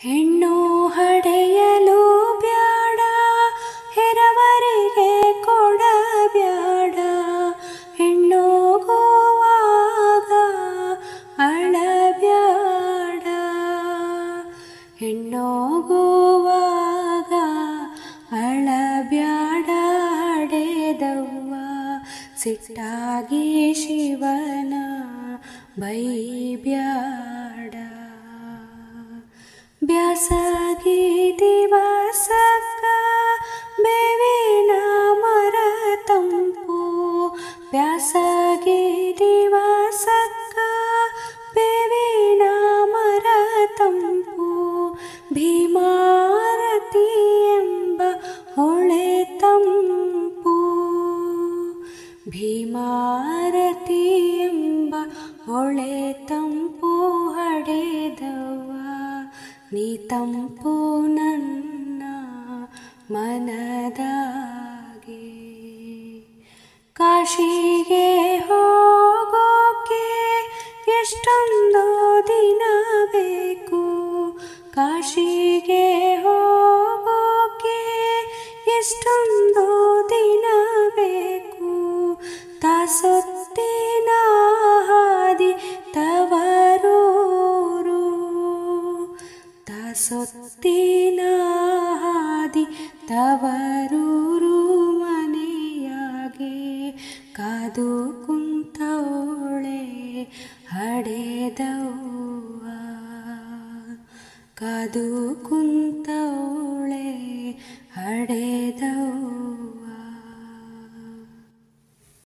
ಹೆಣ್ಣು ಹಡೆಯಲು ಬ್ಯಾಡ, ಹೆರವರಿಗೆ ಕೊಡಬ್ಯಾಡ. ಹೆಣ್ಣೋಗುವಾಗ ಅಳಬ್ಯಾಡ, ಹೆಣ್ಣೋಗುವಾಗ ಅಳಬ್ಯಾಡ. ಹಡೆದವ್ವ ಸಿಟ್ಟಾಗಿ ಶಿವನ ಬೈಬ್ಯಾಡ. ಬ್ಯಾಸಗಿ ದಿವಸಕ್ಕ ಬೇವಿನ ಮರ ತಂಪು, ಬ್ಯಾಸಗಿ ದಿವಸಕ್ಕ ಬೇವಿನ ಮರ ತಂಪು. ಭೀಮಾರತಿ ಎಂಬ ಹೊಳೆ ತಂಪು, ಭೀಮಾರತಿ ಎಂಬ ಹೊಳೆ ತಂಪು. ಹಡೆದವ್ವ ನೀ ತಂಪು ನನ್ನ ಮನದಾಗೆ. ಕಾಶಿಗೆ ಹೋಗೋಕೆ ಎಷ್ಟೊಂದು ದಿನ ಬೇಕು, ಕಾಶಿಗೆ ಹೋಗೋಕೆ ಎಷ್ಟೊಂದು ದಿನ ಬೇಕು. ತಾಸೊತ್ತಿನ ಹಾದಿ ತವರೂರು, ತಾಸೊತ್ತಿನ ಹಾದಿ ತವರೂರು. ಮನೆಯಾಗೆ ಕಾದು ಕುಂತವಳೆ ಹಡೆದವ್ವ, ಕಾದು ಕುಂತ